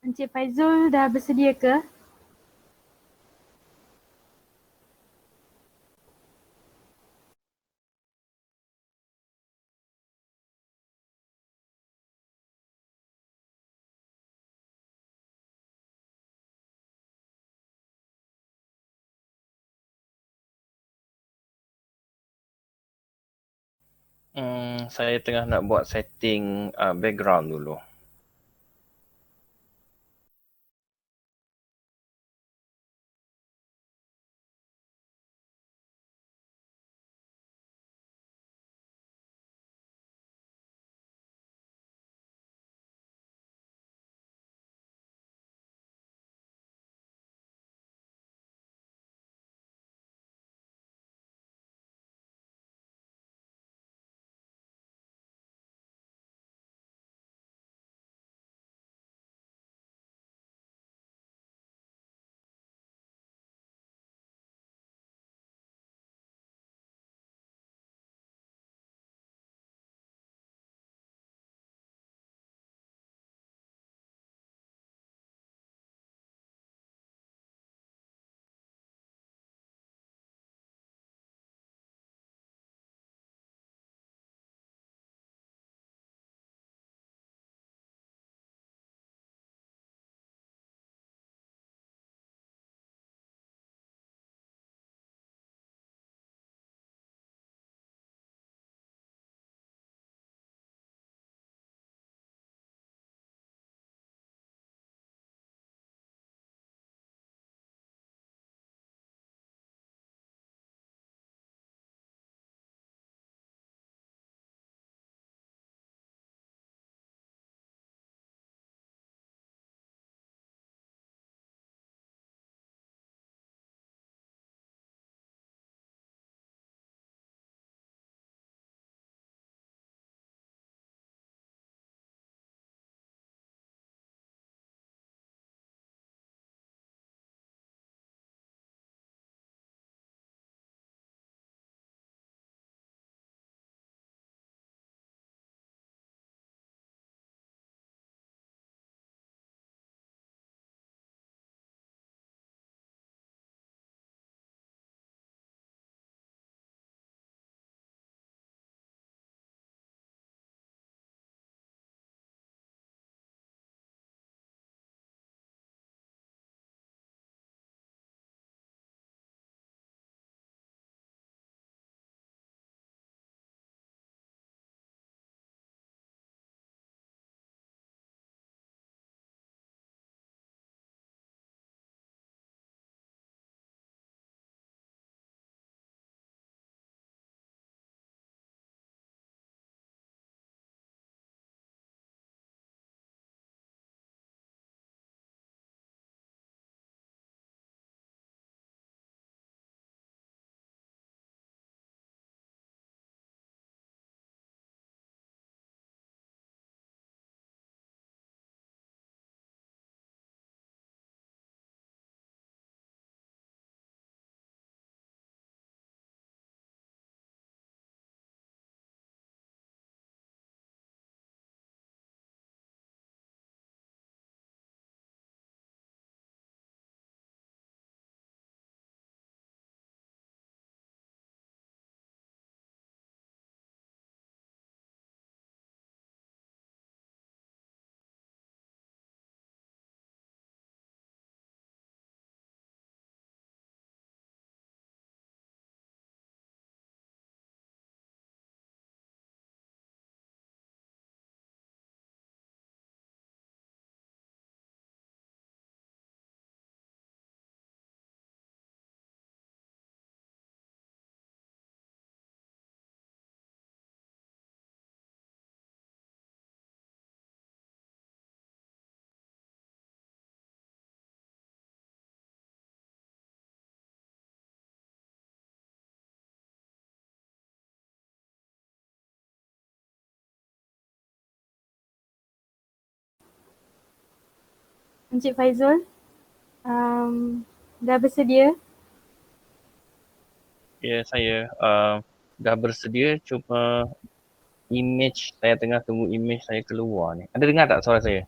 Encik Faizul dah bersedia ke? Saya tengah nak buat setting background dulu. Encik Faizul, dah bersedia? Ya, saya dah bersedia, cuma image saya tengah tunggu image saya keluar ni. Ada dengar tak suara saya?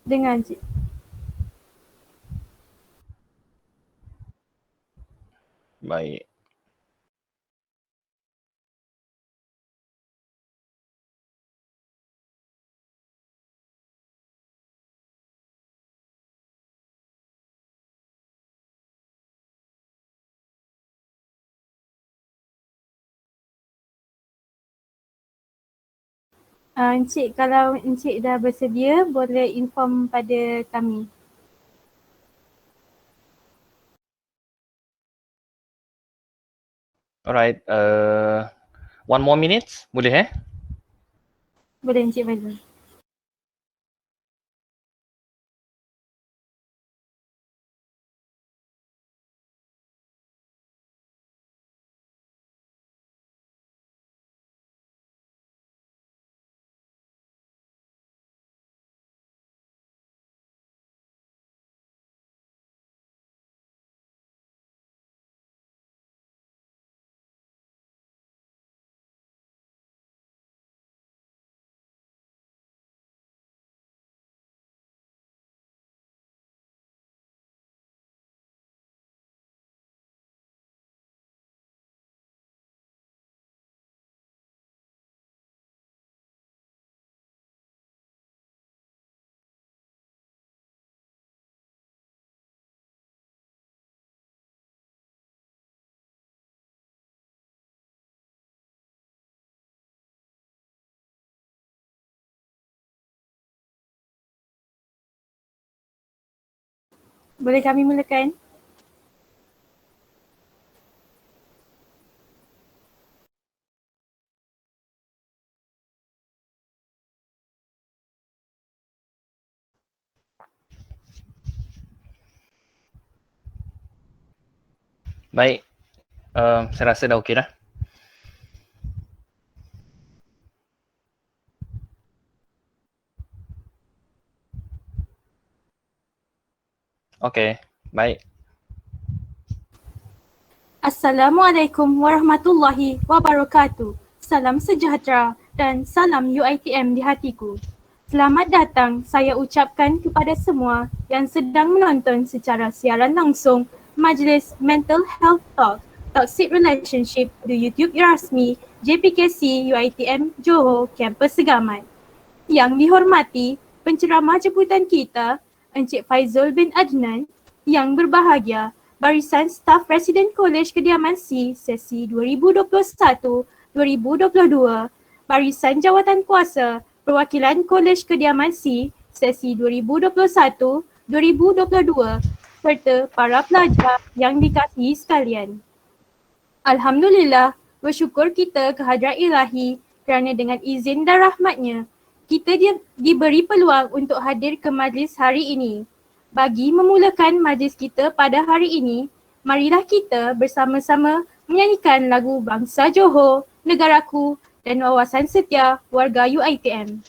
Dengar Encik. Baik. Encik, kalau Encik dah bersedia, boleh inform pada kami. Alright, 1 more minutes, boleh Boleh Encik Faizul. Boleh kami mulakan? Baik, saya rasa dah okey dah. Okey, baik. Assalamualaikum warahmatullahi wabarakatuh. Salam sejahtera dan salam UiTM di hatiku. Selamat datang saya ucapkan kepada semua yang sedang menonton secara siaran langsung Majlis Mental Health Talk Toxic Relationship di YouTube rasmi JPKC UiTM Johor Kampus Segamat. Yang dihormati penceramah jemputan kita Encik Faizul bin Adnan, yang berbahagia barisan staf Residen Kolej Kediaman C sesi 2021-2022, barisan jawatan kuasa perwakilan Kolej Kediaman C sesi 2021-2022 serta para pelajar yang dikasihi sekalian. Alhamdulillah, bersyukur kita kehadrat Ilahi kerana dengan izin dan rahmatnya, kita diberi peluang untuk hadir ke majlis hari ini. Bagi memulakan majlis kita pada hari ini, marilah kita bersama-sama menyanyikan lagu Bangsa Johor, Negaraku dan Wawasan Setia Warga UiTM.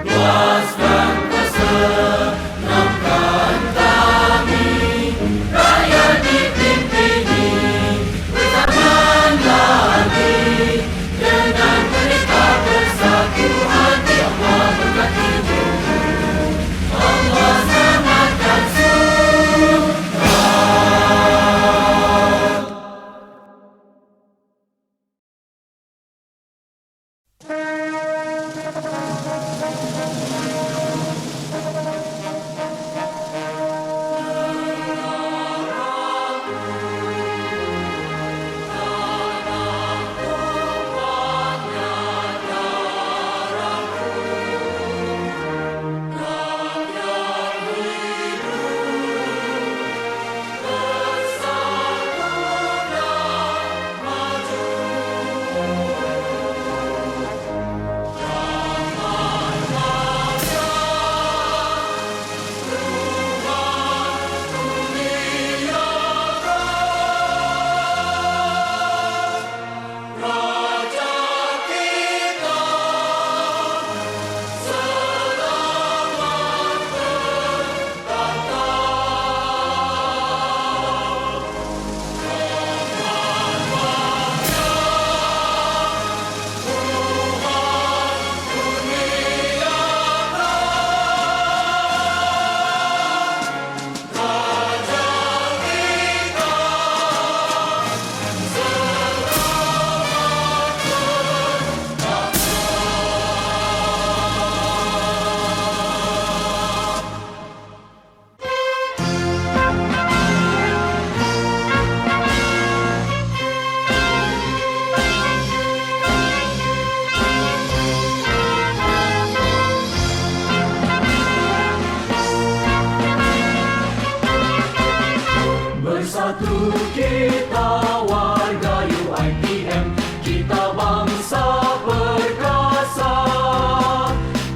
Luaskan Bersatu kita warga UiTM, kita bangsa perkasa,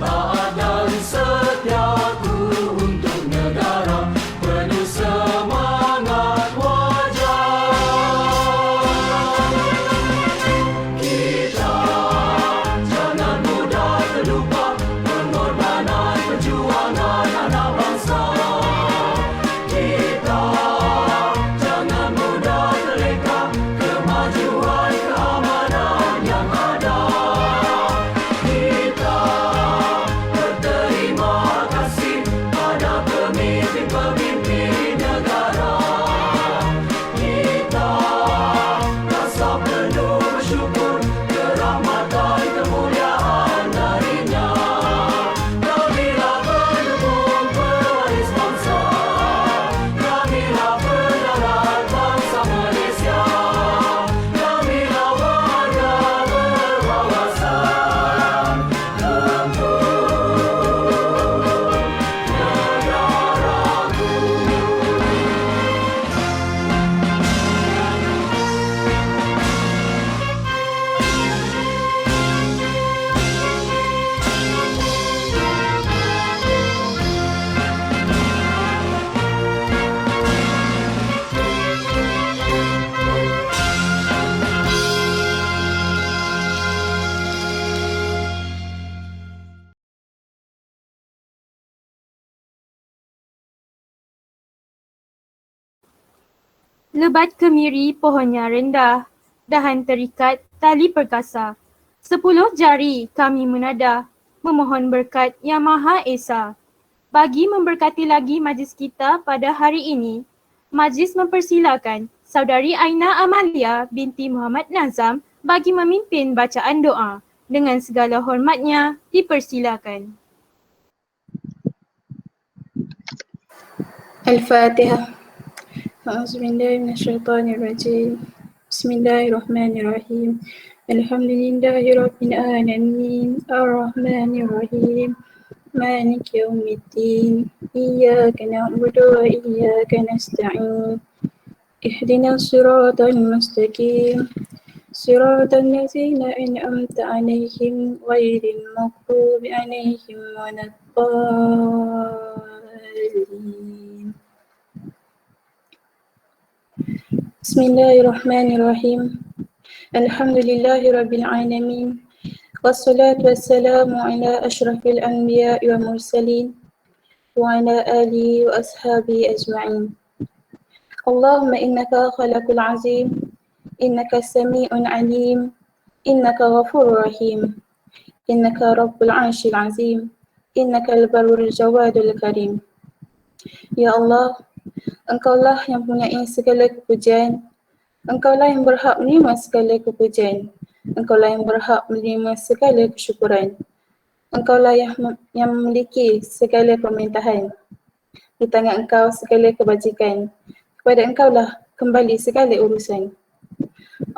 taat dan setiaku untuk negara, penuh semangat wajar. Kita jangan mudah terlupa pengorbanan perjuangan anak bangsa. Kita jangan mudah terleka kemajuan keamanan yang ada. Kita berterima kasih pada pemimpin-pemimpin negara. Kita rasa penuh bersyukur kerahmatan kemuliaan darinya. Kamilah pendukung pewaris bangsa, kamilah pejabat bangsa Malaysia, kamilah warga berwawasan untuk negaraku. Lebat kemiri pohonnya rendah, dahan terikat tali perkasa. 10 jari kami menadah, memohon berkat Yang Maha Esa. Bagi memberkati lagi majlis kita pada hari ini, majlis mempersilakan Saudari Aina Amalia binti Muhammad Nazam bagi memimpin bacaan doa. Dengan segala hormatnya, dipersilakan. Al-Fatihah. A'udzubillahiminasyaitanirrajim. Bismillahirrahmanirrahim. Alhamdulillahi Rabbil Alamin. Ar-Rahmanirrahim. Maliki yaumiddin. Iyyaka na'budu wa iyyaka nasta'in. Ihdinas siratal mustaqim. Siratal ladzina an'amta 'alaihim ghairil maghdubi 'alaihim waladdallin. Bismillahirrahmanirrahim. Alhamdulillahi Rabbil Alamin. Wassalatu wassalamu ala ashrafil anbiya wa mursalin wa ala alihi wa ashabihi ajma'in. Allahumma innaka khalaqul azim, innaka sami'un alim, innaka ghafurur rahim, innaka rabbul arshil azim, innaka al-barrul jawadul karim. Ya Allah, Engkaulah yang mempunyai segala kepujian, Engkaulah yang berhak menerima segala kepujian, Engkaulah yang berhak menerima segala kesyukuran, Engkaulah yang memiliki segala pemerintahan. Di tangan Engkau segala kebajikan, kepada Engkaulah kembali segala urusan.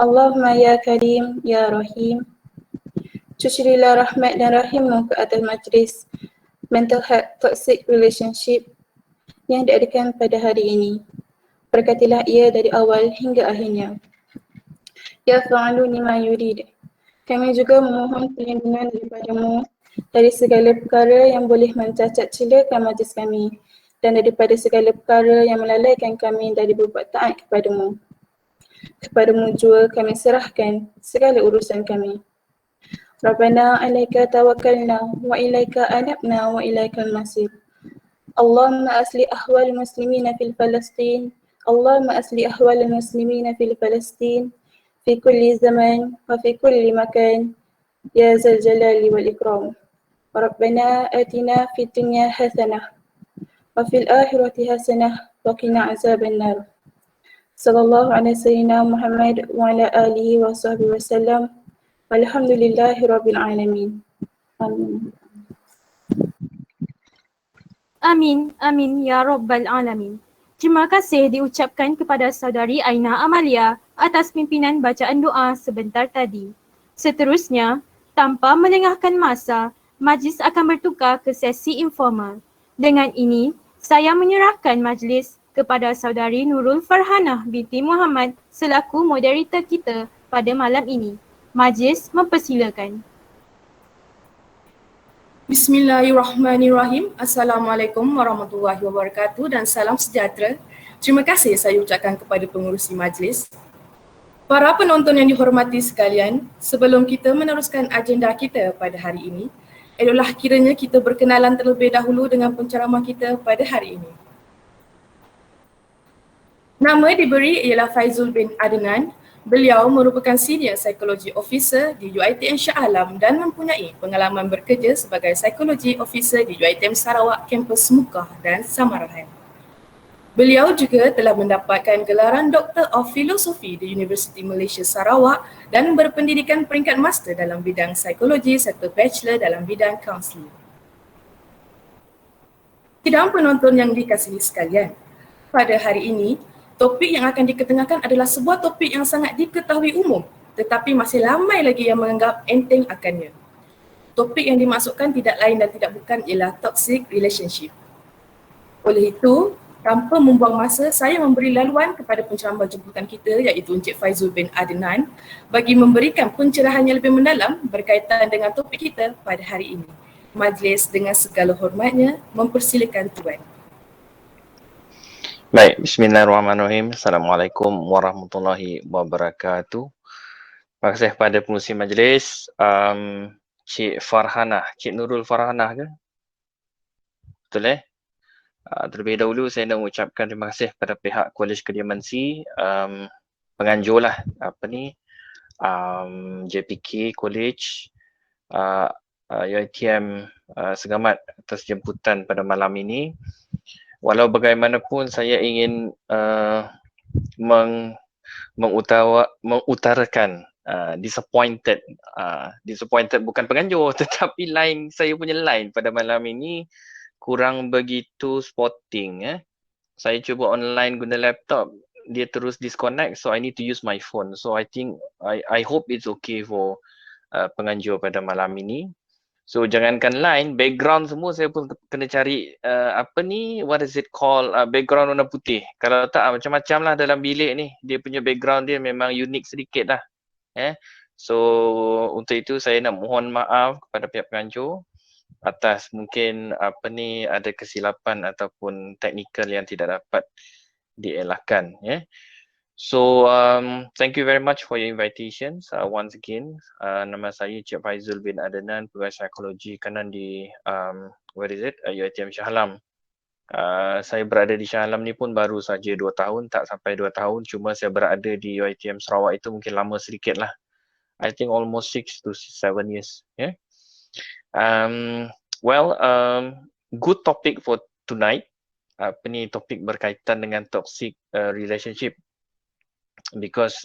Allahumma ya Karim, ya Rahim, cucurilah rahmat dan rahimmu ke atas majlis Mental Health Toxic Relationship yang diadakan pada hari ini. Berkatilah ia dari awal hingga akhirnya. Ya fa'alu lima yurid. Kami juga memohon perlindungan daripadamu dari segala perkara yang boleh mencacat celakan majlis kami dan daripada segala perkara yang melalaikan kami dari berbuat taat kepadamu. Kepadamu jua kami serahkan segala urusan kami. Rabbana alaika tawakkalna wa ilaika anabna wa ilaikal masir. Allahumma asli ahwal muslimina fil Palestin. Allahumma asli ahwal muslimina fil Palestin fi kulli zaman wa fi kulli makan ya zal jalali wal ikram. Rabbana atina fid dunya hasanah wa fil akhirati hasanah wa qina azaban nar. Sallallahu alaihi sayyidina Muhammad wa ala alihi wa sahbihi wasallam. Walhamdulillahi rabbil alamin. Amin. Amin, amin ya Rabbal Alamin. Terima kasih diucapkan kepada Saudari Aina Amalia atas pimpinan bacaan doa sebentar tadi. Seterusnya, tanpa melengahkan masa, majlis akan bertukar ke sesi informal. Dengan ini, saya menyerahkan majlis kepada saudari Nurul Farhanah binti Muhammad selaku moderator kita pada malam ini. Majlis mempersilakan. Bismillahirrahmanirrahim. Assalamualaikum warahmatullahi wabarakatuh dan salam sejahtera. Terima kasih saya ucapkan kepada pengurusi majlis. Para penonton yang dihormati sekalian, sebelum kita meneruskan agenda kita pada hari ini, eloklah kiranya kita berkenalan terlebih dahulu dengan penceramah kita pada hari ini. Nama diberi ialah Faizul bin Adnan. Beliau merupakan Senior Psychology Officer di UiTM Shah Alam dan mempunyai pengalaman bekerja sebagai Psychology Officer di UiTM Sarawak Kampus Mukah dan Samarahan. Beliau juga telah mendapatkan gelaran Doctor of Philosophy di Universiti Malaysia Sarawak dan berpendidikan peringkat Master dalam bidang Psikologi serta Bachelor dalam bidang Counselling. Sidang penonton yang dikasihi sekalian, pada hari ini, topik yang akan diketengahkan adalah sebuah topik yang sangat diketahui umum tetapi masih ramai lagi yang menganggap enteng akannya. Topik yang dimaksudkan tidak lain dan tidak bukan ialah toxic relationship. Oleh itu, tanpa membuang masa, saya memberi laluan kepada penceramah jemputan kita iaitu Encik Faizul bin Adnan bagi memberikan pencerahan yang lebih mendalam berkaitan dengan topik kita pada hari ini. Majlis dengan segala hormatnya mempersilakan Tuan. Baik, bismillahirrahmanirrahim. Assalamualaikum warahmatullahi wabarakatuh. Terima kasih kepada pengurusi majlis, Cik Farhanah, Cik Nurul Farhanah ke? Betul terlebih dahulu saya nak mengucapkan terima kasih kepada pihak Kolej Kediaman C, penganjur lah, JPK College, UiTM Segamat atas jemputan pada malam ini. Walau bagaimanapun saya ingin mengutarakan disappointed bukan penganjur tetapi saya punya line pada malam ini kurang begitu sporting. Saya cuba online guna laptop, dia terus disconnect, so I need to use my phone. So I think I hope it's okay for penganjur pada malam ini. So jangankan line, background semua saya pun kena cari what is it called, background warna putih. Kalau tak macam-macam lah dalam bilik ni, dia punya background dia memang unik sedikit lah. So untuk itu saya nak mohon maaf kepada pihak penganjur atas mungkin ada kesilapan ataupun teknikal yang tidak dapat dielakkan. So thank you very much for your invitations once again. Nama saya Cik Faizul bin Adnan, pegawai psikologi kanan di UiTM Shah Alam. Saya berada di Shah Alam ni pun baru saja 2 tahun, tak sampai 2 tahun, cuma saya berada di UiTM Sarawak itu mungkin lama sedikit lah. I think almost 6 to 7 years. Good topic for tonight. Topik berkaitan dengan toxic relationship. Because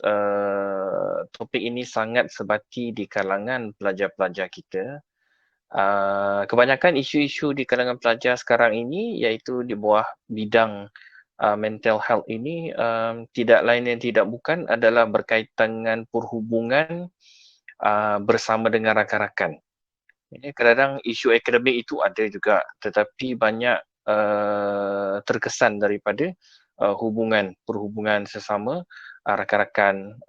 topik ini sangat sebati di kalangan pelajar-pelajar kita. Kebanyakan isu-isu di kalangan pelajar sekarang ini iaitu di bawah bidang mental health ini tidak lain dan tidak bukan adalah berkaitan dengan perhubungan bersama dengan rakan-rakan. Kadang-kadang isu akademik itu ada juga, tetapi banyak terkesan daripada perhubungan sesama rakan-rakan,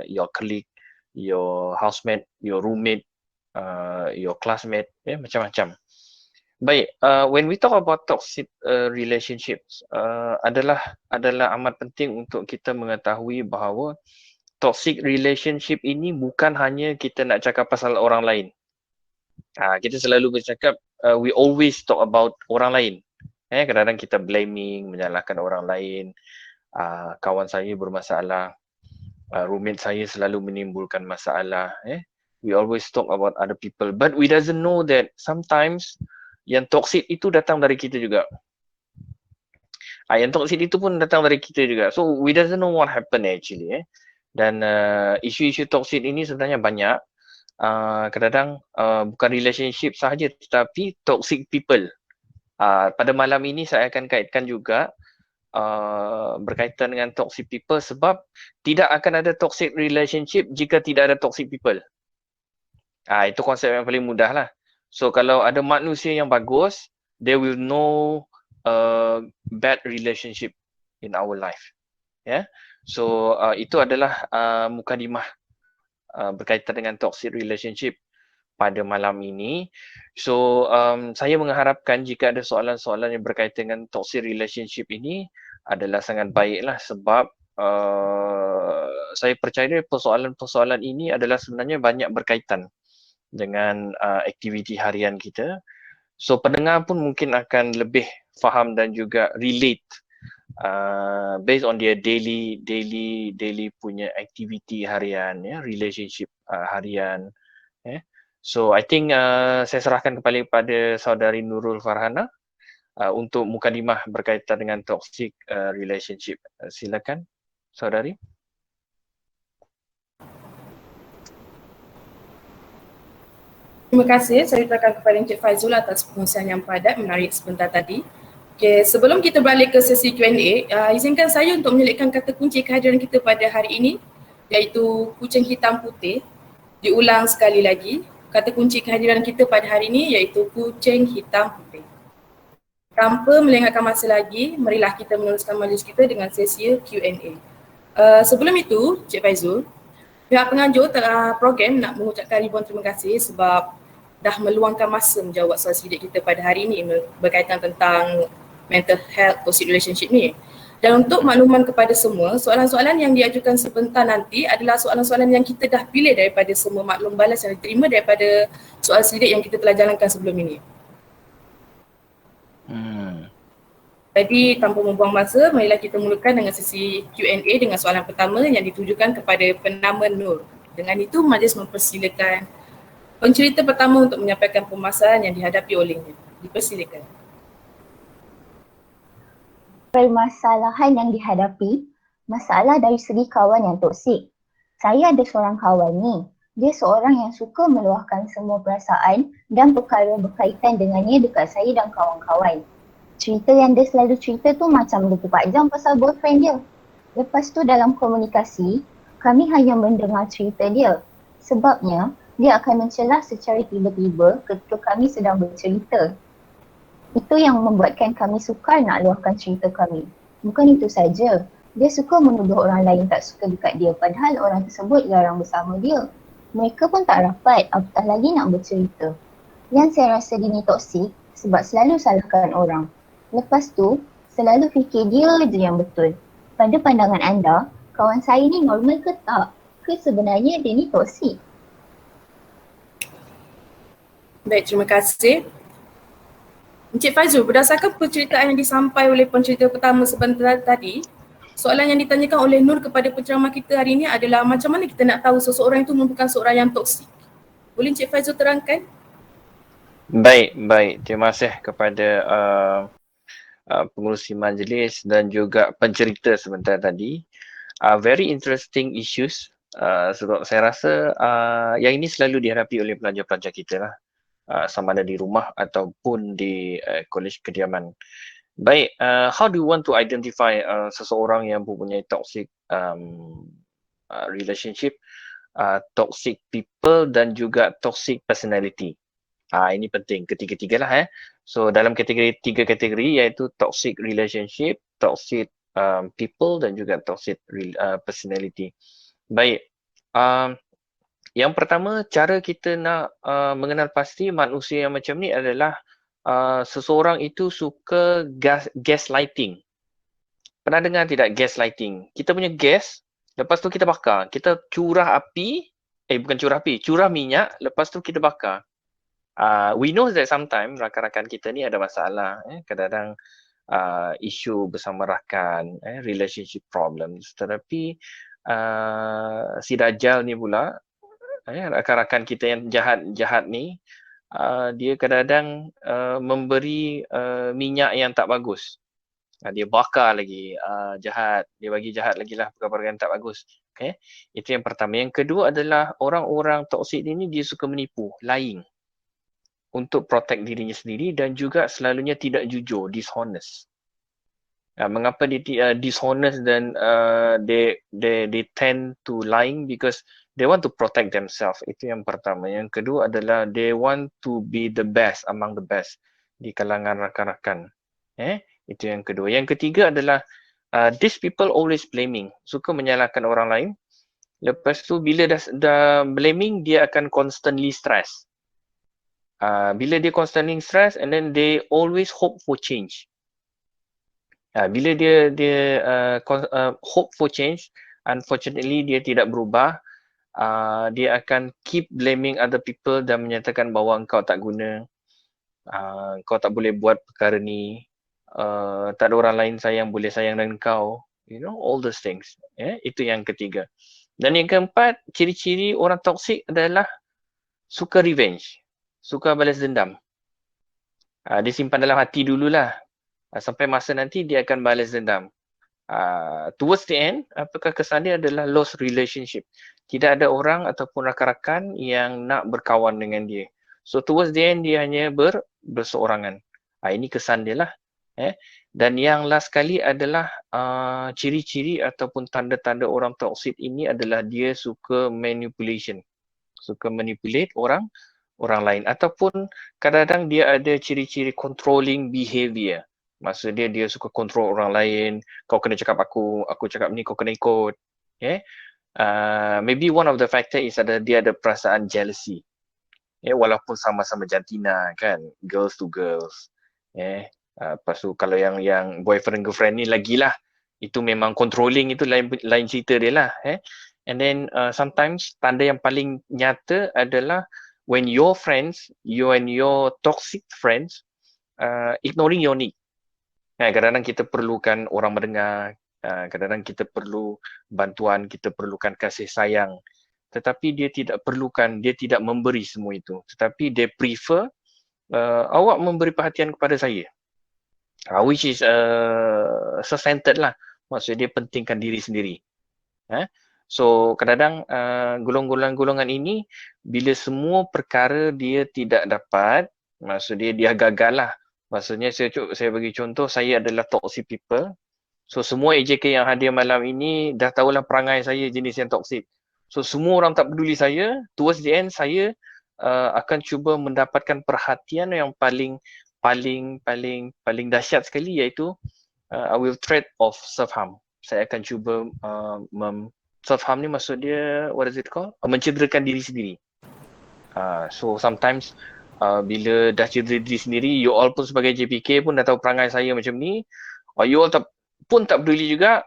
your colleague, your housemate, your roommate, your classmate, macam-macam. Baik, when we talk about toxic relationships, adalah amat penting untuk kita mengetahui bahawa toxic relationship ini bukan hanya kita nak cakap pasal orang lain. Kita selalu bercakap, we always talk about orang lain. Kadang-kadang kita blaming, menyalahkan orang lain. Kawan saya bermasalah, roommate saya selalu menimbulkan masalah. We always talk about other people, but we doesn't know that sometimes yang toxic itu datang dari kita juga. Yang toxic itu pun datang dari kita juga. So we doesn't know what happened actually. Dan isu-isu toxic ini sebenarnya banyak. Kadang-kadang bukan relationship sahaja tetapi toxic people. Pada malam ini saya akan kaitkan juga berkaitan dengan toxic people sebab tidak akan ada toxic relationship jika tidak ada toxic people. Itu konsep yang paling mudah lah. So kalau ada manusia yang bagus, they will know bad relationship in our life. Yeah. So itu adalah mukadimah berkaitan dengan toxic relationship pada malam ini. So saya mengharapkan jika ada soalan-soalan yang berkaitan dengan toxic relationship ini adalah sangat baiklah, sebab saya percaya persoalan-persoalan ini adalah sebenarnya banyak berkaitan dengan aktiviti harian kita. So pendengar pun mungkin akan lebih faham dan juga relate based on their daily punya aktiviti harian, ya, relationship harian. So I think saya serahkan kembali kepada saudari Nurul Farhana untuk mukadimah berkaitan dengan toxic relationship. Silakan saudari. Terima kasih. Saya ucapkan kepada Encik Faizul atas perkongsian yang padat menarik sebentar tadi. Okay, sebelum kita balik ke sesi Q&A, izinkan saya untuk menyelitkan kata kunci kehadiran kita pada hari ini, iaitu kucing hitam putih. Diulang sekali lagi, kata kunci kehadiran kita pada hari ini iaitu kucing hitam putih. Tanpa melengahkan masa lagi, marilah kita meneruskan majlis kita dengan sesi Q&A. Sebelum itu, Encik Faizul, pihak penganjur program nak mengucapkan ribuan terima kasih sebab dah meluangkan masa menjawab soal sidik kita pada hari ini berkaitan tentang mental health toxic relationship ni. Dan untuk makluman kepada semua, soalan-soalan yang diajukan sebentar nanti adalah soalan-soalan yang kita dah pilih daripada semua maklum balas yang diterima daripada soal sidik yang kita telah jalankan sebelum ini. Jadi tanpa membuang masa, marilah kita mulakan dengan sesi Q&A dengan soalan pertama yang ditujukan kepada penama Nur. Dengan itu, majlis mempersilakan pencerita pertama untuk menyampaikan permasalahan yang dihadapi olehnya. Dipersilakan. Permasalahan yang dihadapi, masalah dari segi kawan yang toksik. Saya ada seorang kawan ni. Dia seorang yang suka meluahkan semua perasaan dan perkara berkaitan dengannya dekat saya dan kawan-kawan. Cerita yang dia selalu cerita tu macam 24 jam pasal boyfriend dia. Lepas tu dalam komunikasi, kami hanya mendengar cerita dia. Sebabnya, dia akan mencelah secara tiba-tiba ketika kami sedang bercerita. Itu yang membuatkan kami sukar nak luahkan cerita kami. Bukan itu saja, dia suka menuduh orang lain tak suka dekat dia padahal orang tersebut jarang bersama dia. Mereka pun tak rapat, apatah lagi nak bercerita. Yang saya rasa dia ni toksik sebab selalu salahkan orang. Lepas tu, selalu fikir dia je yang betul. Pada pandangan anda, kawan saya ni normal ke tak? Ke sebenarnya dia ni toksik? Baik, terima kasih. Encik Faizul, berdasarkan penceritaan yang disampaikan oleh pencerita pertama sebentar tadi, soalan yang ditanyakan oleh Nur kepada penceramah kita hari ini adalah macam mana kita nak tahu seseorang itu merupakan seorang yang toksik? Boleh Encik Faizul terangkan? Baik. Terima kasih kepada pengurusi majlis dan juga pencerita sebentar tadi. Very interesting issues. Sebab saya rasa yang ini selalu dihadapi oleh pelajar-pelajar kita lah. Sama ada di rumah ataupun di kolej kediaman. Baik, how do you want to identify seseorang yang mempunyai toxic relationship, toxic people dan juga toxic personality? Ini penting, ketiga-tiga lah. So dalam tiga kategori iaitu toxic relationship, toxic people dan juga toxic personality. Baik, yang pertama, cara kita nak mengenal pasti manusia yang macam ni adalah seseorang itu suka gaslighting. Pernah dengar tidak gaslighting? Kita punya gas, lepas tu kita bakar. Kita curah minyak, lepas tu kita bakar. We know that sometimes rakan-rakan kita ni ada masalah. Kadang-kadang isu bersama rakan, relationship problems. Tetapi si Dajjal ni pula, rakan-rakan kita yang jahat ni, dia kadang-kadang memberi minyak yang tak bagus. Dia bakar lagi jahat, dia bagi jahat lagi lah perkara-perkara yang tak bagus. Okay? Itu yang pertama. Yang kedua adalah orang-orang toksik ini dia suka menipu, lying untuk protect dirinya sendiri dan juga selalunya tidak jujur, dishonest. Mengapa dia dishonest dan they tend to lying? Because they want to protect themselves. Itu yang pertama. Yang kedua adalah they want to be the best among the best di kalangan rakan-rakan. Itu yang kedua. Yang ketiga adalah these people always blaming, suka menyalahkan orang lain. Lepas tu bila dah blaming, dia akan constantly stress. Bila dia constantly stress, and then they always hope for change. Bila dia hope for change, unfortunately dia tidak berubah. Dia akan keep blaming other people dan menyatakan bahawa engkau tak guna, kau tak boleh buat perkara ni, tak ada orang lain boleh sayang dengan kau, all those things. Itu yang ketiga. Dan yang keempat, ciri-ciri orang toksik adalah suka revenge, suka balas dendam. Dia simpan dalam hati dululah, sampai masa nanti dia akan balas dendam. Towards the end, apakah kesan dia adalah lost relationship. Tidak ada orang ataupun rakan-rakan yang nak berkawan dengan dia. So towards the end, dia hanya berseorangan. Ini kesan dia lah. Dan yang last kali adalah ciri-ciri ataupun tanda-tanda orang toksik ini adalah dia suka manipulation. Suka manipulate orang lain. Ataupun kadang-kadang dia ada ciri-ciri controlling behavior. Maksud dia suka kontrol orang lain. Kau kena cakap aku cakap ni kau kena ikut. Maybe one of the factor is dia ada perasaan jealousy. Walaupun sama-sama jantina kan, girls to girls. Lepas tu kalau yang boyfriend girlfriend ni lagilah, itu memang controlling, itu lain cerita dia lah. And then sometimes tanda yang paling nyata adalah when your friends, you and your toxic friends ignoring your need. Kadang-kadang kita perlukan orang mendengar, kadang-kadang kita perlu bantuan, kita perlukan kasih sayang. Tetapi dia tidak perlukan, dia tidak memberi semua itu. Tetapi dia prefer awak memberi perhatian kepada saya. Which is self-centered lah. Maksud dia pentingkan diri sendiri. So kadang-kadang golongan-golongan ini, bila semua perkara dia tidak dapat, maksud dia gagal lah. Maksudnya saya bagi contoh, saya adalah toxic people. So semua AJK yang hadir malam ini dah tahulah perangai saya jenis yang toxic. So semua orang tak peduli saya, towards the end saya akan cuba mendapatkan perhatian yang paling dahsyat sekali, iaitu I will threat of self-harm. Saya akan cuba self-harm ni maksud dia, what is it called? Mencederakan diri sendiri. So sometimes bila dah cedera diri sendiri, you all pun sebagai JPK pun dah tahu perangai saya macam ni, you all pun tak peduli juga.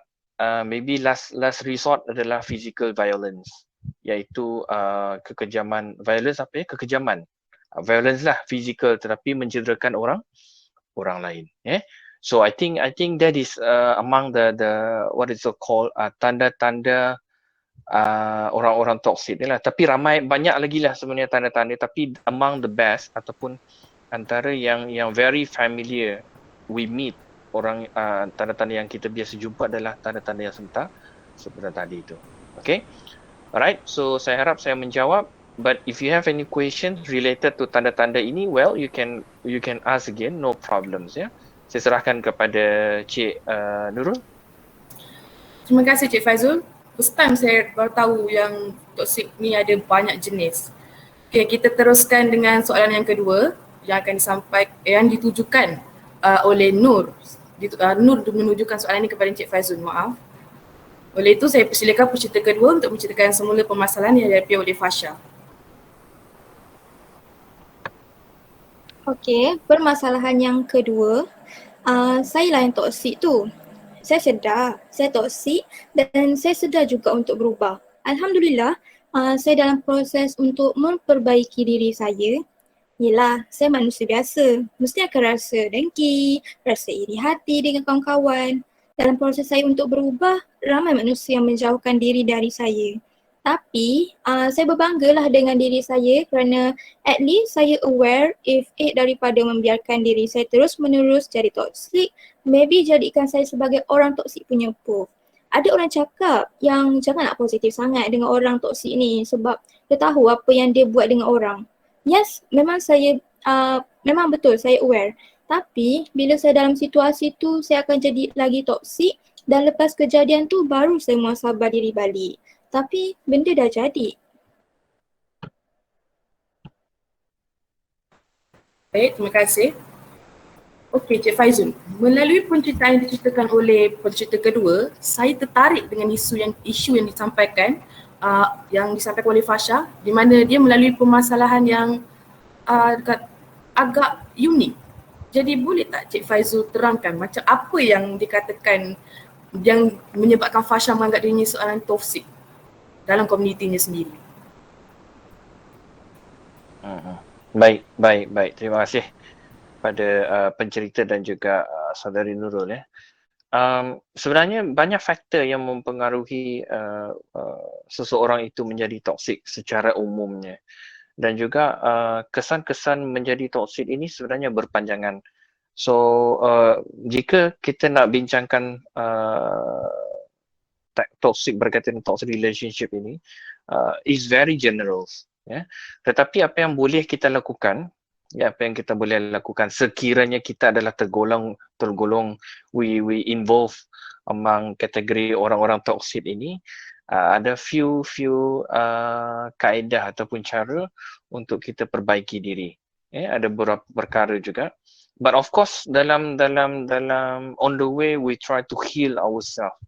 Maybe last resort adalah physical violence, iaitu kekejaman. Violence apa ya? Kekejaman. Violence lah, physical, tetapi mencederakan orang lain. So I think that is among the what is it called, tanda-tanda orang-orang toksik ni lah. Tapi banyak lagi lah sebenarnya tanda-tanda, tapi among the best ataupun antara yang very familiar we meet orang, tanda-tanda yang kita biasa jumpa adalah tanda-tanda yang sebentar tadi itu. Okay, alright, so saya harap saya menjawab. But if you have any questions related to tanda-tanda ini, well, you can ask again, no problems ya. Saya serahkan kepada Cik Nurul. Terima kasih Cik Faizul. First time saya baru tahu yang toksik ni ada banyak jenis. Okay, kita teruskan dengan soalan yang kedua yang akan yang ditujukan oleh Nur. Nur menunjukkan soalan ini kepada Cik Faizul, maaf. Oleh itu saya persilakan peserta kedua untuk menceritakan semula permasalahan yang dihadapi oleh Fasha. Okey, permasalahan yang kedua, saya lah yang toksik tu. Saya sedar saya toksik dan saya sedar juga untuk berubah. Alhamdulillah, saya dalam proses untuk memperbaiki diri saya. Yelah, saya manusia biasa. Mesti akan rasa dengki, rasa iri hati dengan kawan-kawan. Dalam proses saya untuk berubah, ramai manusia yang menjauhkan diri dari saya. Tapi, saya berbanggalah dengan diri saya kerana at least saya aware if daripada membiarkan diri saya terus menerus jadi toksik, maybe jadikan saya sebagai orang toksik punya proof. Ada orang cakap yang jangan nak positif sangat dengan orang toksik ni sebab dia tahu apa yang dia buat dengan orang. Yes, memang memang betul saya aware. Tapi bila saya dalam situasi tu, saya akan jadi lagi toksik dan lepas kejadian tu baru saya muhasabah diri balik. Tapi benda dah jadi. Baik, terima kasih. Okey, Cik Faizul. Melalui penceritaan yang diceritakan oleh pencerita kedua, saya tertarik dengan isu yang disampaikan oleh Fasha, di mana dia melalui permasalahan yang agak unik. Jadi boleh tak Cik Faizul terangkan macam apa yang dikatakan yang menyebabkan Fasha menganggap dirinya seorang toksik dalam komunitinya sendiri? Baik. Terima kasih pada pencerita dan juga saudari Nurul ya. Sebenarnya banyak faktor yang mempengaruhi seseorang itu menjadi toksik secara umumnya. Dan juga kesan-kesan menjadi toksik ini sebenarnya berpanjangan. So jika kita nak bincangkan toxic berkaitan dengan toxic relationship ini is very general ya. Tetapi apa yang boleh kita lakukan, apa yang kita boleh lakukan sekiranya kita adalah tergolong we involve among kategori orang-orang toksik ini, ada few kaedah ataupun cara untuk kita perbaiki diri. Ada beberapa perkara juga. But of course dalam on the way we try to heal ourselves,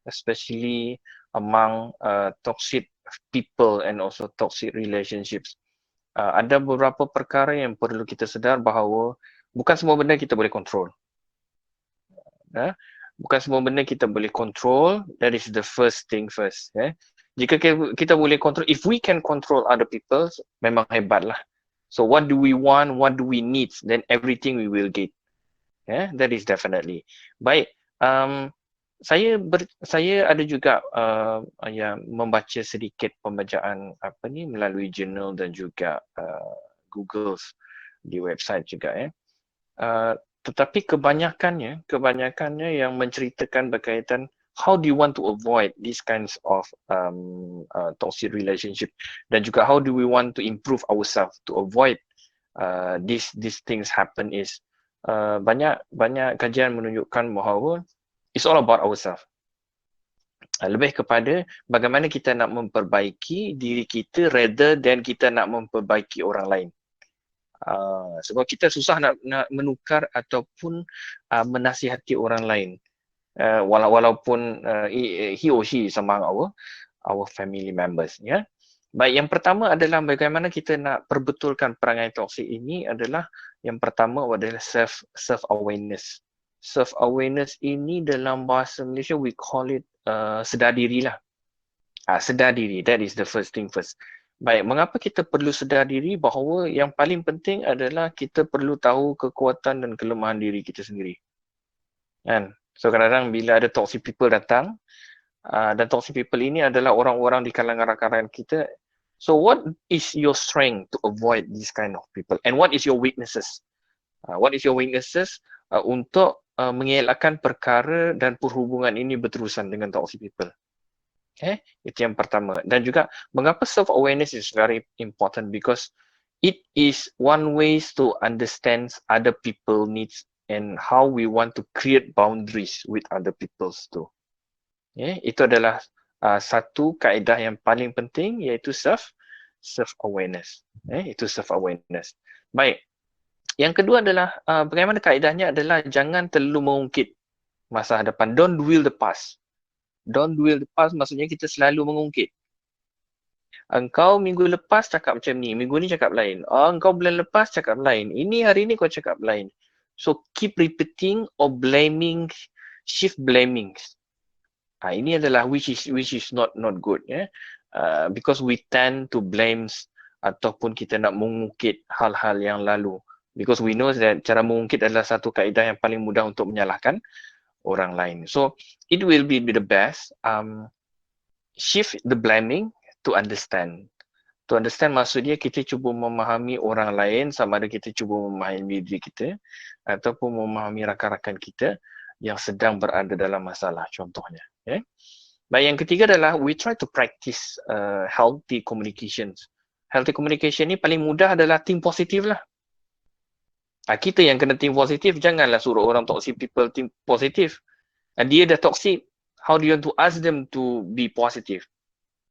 especially among toxic people and also toxic relationships. Ada beberapa perkara yang perlu kita sedar bahawa bukan semua benda kita boleh kontrol. Bukan semua benda kita boleh kontrol. That is the first thing first. Jika kita boleh kontrol, if we can control other people, memang hebatlah. So what do we want, what do we need, then everything we will get. That is definitely. Baik, saya ada juga membaca sedikit pembacaan melalui jurnal dan juga Google di website juga tetapi kebanyakannya yang menceritakan berkaitan how do you want to avoid these kinds of toxic relationship, dan juga how do we want to improve ourselves to avoid these things happen is banyak kajian menunjukkan bahawa it's all about ourselves. Lebih kepada bagaimana kita nak memperbaiki diri kita rather than kita nak memperbaiki orang lain. Sebab kita susah nak menukar ataupun menasihati orang lain. Walaupun he or she is among our family members. Baik, yang pertama adalah bagaimana kita nak perbetulkan perangai toksik ini adalah yang pertama adalah self-awareness. Self-awareness ini dalam bahasa Malaysia we call it sedar diri lah. Sedar diri, that is the first thing first. Baik, mengapa kita perlu sedar diri bahawa yang paling penting adalah kita perlu tahu kekuatan dan kelemahan diri kita sendiri. Kan? So kadang-kadang bila ada toxic people datang, dan toxic people ini adalah orang-orang di kalangan rakan-rakan kita. So what is your strength to avoid this kind of people? And what is your weaknesses? What is your weaknesses untuk mengelakkan perkara dan perhubungan ini berterusan dengan toxic people? Itu yang pertama. Dan juga mengapa self-awareness is very important, because it is one way to understand other people needs and how we want to create boundaries with other people too. Itu adalah satu kaedah yang paling penting, iaitu self-awareness. Itu self-awareness. Baik. Yang kedua adalah bagaimana kaedahnya adalah jangan terlalu mengungkit masa hadapan. Don't dwell the past. Don't dwell the past maksudnya kita selalu mengungkit. Engkau minggu lepas cakap macam ni, minggu ni cakap lain. Engkau bulan lepas cakap lain. Ini hari ni kau cakap lain. So keep repeating or blaming, shift blaming. Ini adalah which is not good, because we tend to blame ataupun kita nak mengungkit hal-hal yang lalu, because we know that cara mengungkit adalah satu kaedah yang paling mudah untuk menyalahkan orang lain. So it will be the best shift the blaming to understand. To understand maksudnya kita cuba memahami orang lain, sama ada kita cuba memahami diri kita ataupun memahami rakan-rakan kita yang sedang berada dalam masalah, contohnya. Baik, yang ketiga adalah we try to practice healthy communications. Healthy communication ni paling mudah adalah think positif lah. Kita yang kena think positif, janganlah suruh orang toxic people think positif. Dia dah toxic, how do you want to ask them to be positive?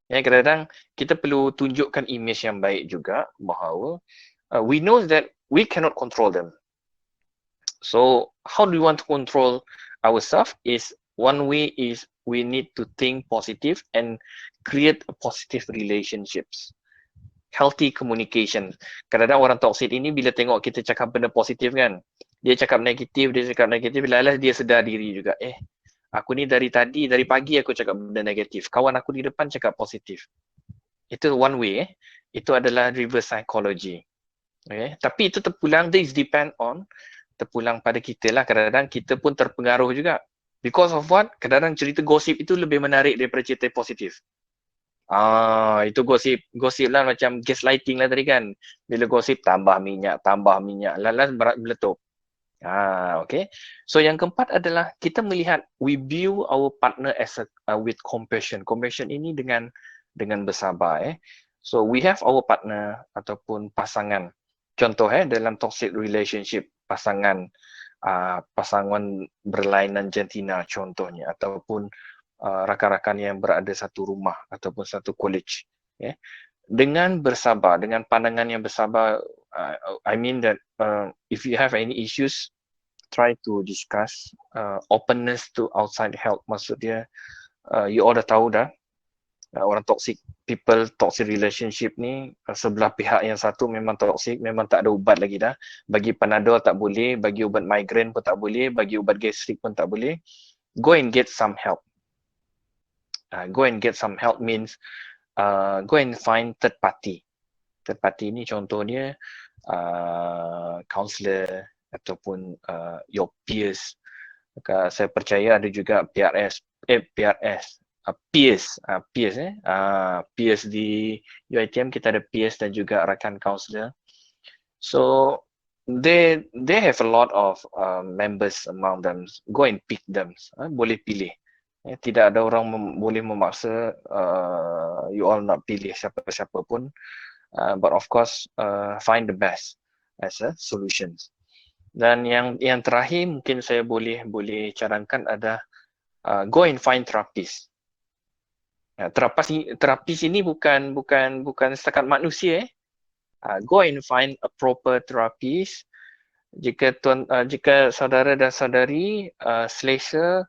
Kadang-kadang kita perlu tunjukkan image yang baik juga bahawa we know that we cannot control them. So how do we want to control ourselves? Is one way is we need to think positive and create a positive relationships. Healthy communication. Kadang-kadang orang toxic ini bila tengok kita cakap benda positif kan, dia cakap negatif, lalas dia sedar diri juga. Aku ni dari pagi aku cakap benda negatif. Kawan aku di depan cakap positif. Itu one way. Itu adalah reverse psychology. Okay. Tapi itu terpulang, this depend on, terpulang pada kita lah. Kadang-kadang kita pun terpengaruh juga. Because of what? Kadang-kadang cerita gosip itu lebih menarik daripada cerita positif. Itu gosip lah macam gaslighting lah tadi kan. Bila gosip tambah minyak, lalas meletup. Okay. So yang keempat adalah kita melihat, we view our partner as with compassion. Compassion ini dengan bersabar. So we have our partner ataupun pasangan. Contoh dalam toxic relationship, pasangan berlainan jantina contohnya, ataupun rakan-rakan yang berada satu rumah ataupun satu college. Dengan bersabar, dengan pandangan yang bersabar, I mean that if you have any issues, try to discuss. Openness to outside help, maksudnya you all dah tahu dah, orang toxic people, toxic relationship ni, sebelah pihak yang satu memang toxic, memang tak ada ubat lagi dah. Bagi Panadol tak boleh, bagi ubat migraine pun tak boleh, bagi ubat gastrik pun tak boleh. Go and get some help. Go and get some help means go and find third party. Third party ni contohnya counselor ataupun your peers. Saya percaya ada juga peers di UiTM, kita ada peers dan juga rakan counselor. So they have a lot of members among them. Go and pick them. Boleh pilih. Tidak ada orang boleh memaksa you all nak pilih siapa-siapa pun. But of course find the best as a solutions. Dan yang terakhir mungkin saya boleh cadangkan ada go and find therapist. Terapis ini bukan setakat manusia. Go and find a proper therapist. Jika saudara dan saudari selesa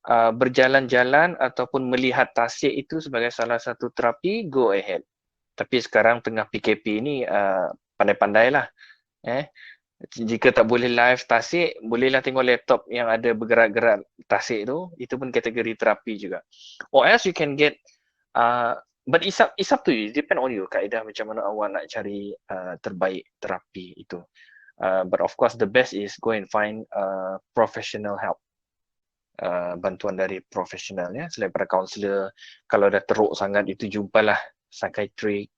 berjalan-jalan ataupun melihat tasik itu sebagai salah satu terapi, go ahead. Tapi sekarang tengah PKP ini pandai-pandailah. Jika tak boleh live tasik, bolehlah tengok laptop yang ada bergerak-gerak tasik tu. Itu pun kategori terapi juga. Or else you can get but it's up to you. Depend on you kaedah macam mana awak nak cari terbaik terapi itu. But of course the best is go and find professional help. Bantuan dari profesional ya, selain para kaunselor. Kalau dah teruk sangat itu jumpalah psychiatric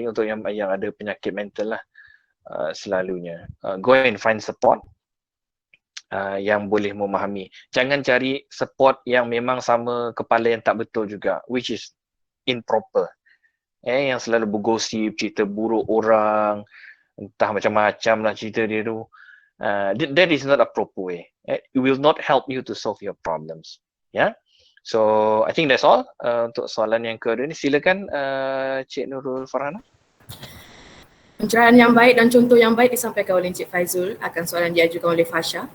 untuk yang ada penyakit mental lah. Selalunya go and find support yang boleh memahami. Jangan cari support yang memang sama kepala yang tak betul juga, which is improper. Yang selalu bergosip, cerita buruk orang, entah macam-macam lah cerita dia tu. That is not a proper way. It will not help you to solve your problems. So I think that's all untuk soalan yang kedua ni. Silakan Cik Nurul Farhana. Pencerahan yang baik dan contoh yang baik disampaikan oleh Encik Faizul akan soalan diajukan oleh Fasha.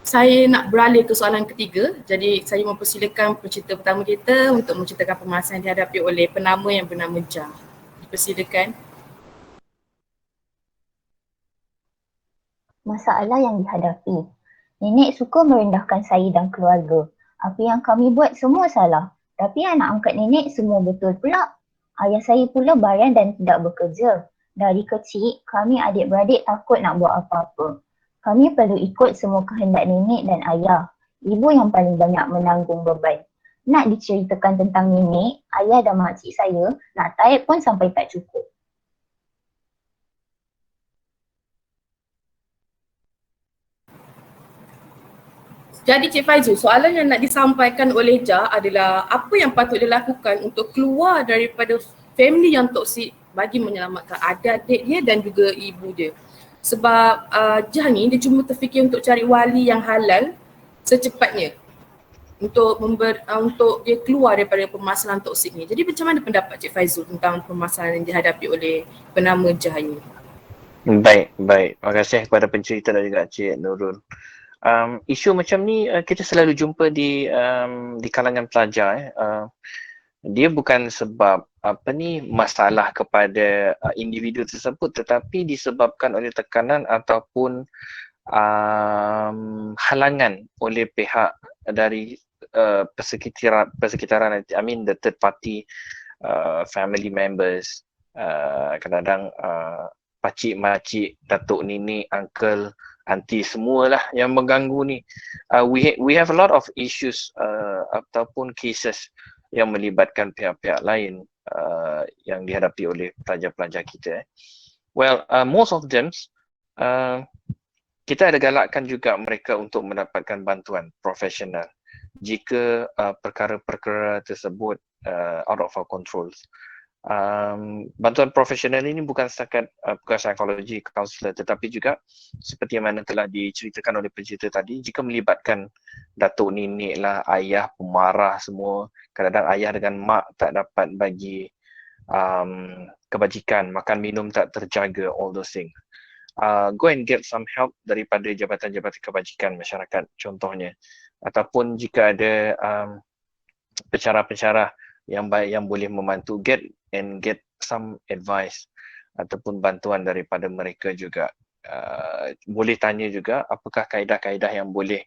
Saya nak beralih ke soalan ketiga. Jadi saya mempersilakan pencerita pertama kita untuk menceritakan permasalahan yang dihadapi oleh penama yang bernama Jah. Dipersilakan. Masalah yang dihadapi. Nenek suka merendahkan saya dan keluarga. Apa yang kami buat semua salah. Tapi anak angkat nenek semua betul pula. Ayah saya pula bayan dan tidak bekerja. Dari kecil, kami adik-beradik takut nak buat apa-apa. Kami perlu ikut semua kehendak nenek dan ayah. Ibu yang paling banyak menanggung beban. Nak diceritakan tentang nenek, ayah dan makcik saya, nak taib pun sampai tak cukup. Jadi Cik Faizul, soalan yang nak disampaikan oleh Jah adalah apa yang patut dilakukan untuk keluar daripada family yang toksik bagi menyelamatkan adik-adik dia dan juga ibu dia. Sebab Jah ni dia cuma terfikir untuk cari wali yang halal secepatnya untuk untuk dia keluar daripada permasalahan toksik ni. Jadi macam mana pendapat Cik Faizul tentang permasalahan yang dihadapi oleh penama Jah ini? Baik, baik. Terima kasih kepada pencerita dan juga Cik Nurul. Isu macam ni kita selalu jumpa di kalangan pelajar. Dia bukan sebab masalah kepada individu tersebut, tetapi disebabkan oleh tekanan ataupun halangan oleh pihak dari persekitaran, I mean the third party family members, kadang-kadang pakcik, makcik, datuk, nenek, uncle, aunty, semualah yang mengganggu ni. We have a lot of issues ataupun cases yang melibatkan pihak-pihak lain yang dihadapi oleh pelajar-pelajar kita. Well, most of them kita ada galakkan juga mereka untuk mendapatkan bantuan profesional jika perkara-perkara tersebut out of our controls. Bantuan profesional ini bukan setakat bukan psikologi, kaunselor, tetapi juga seperti yang mana telah diceritakan oleh pencerita tadi, jika melibatkan datuk, nenek lah, ayah pemarah semua, kadang-kadang ayah dengan mak tak dapat bagi kebajikan, makan minum tak terjaga, all those things. Go and get some help daripada jabatan-jabatan kebajikan masyarakat contohnya, ataupun jika ada pensyarah-pensyarah yang baik yang boleh membantu, get some advice ataupun bantuan daripada mereka juga. Boleh tanya juga apakah kaedah-kaedah yang boleh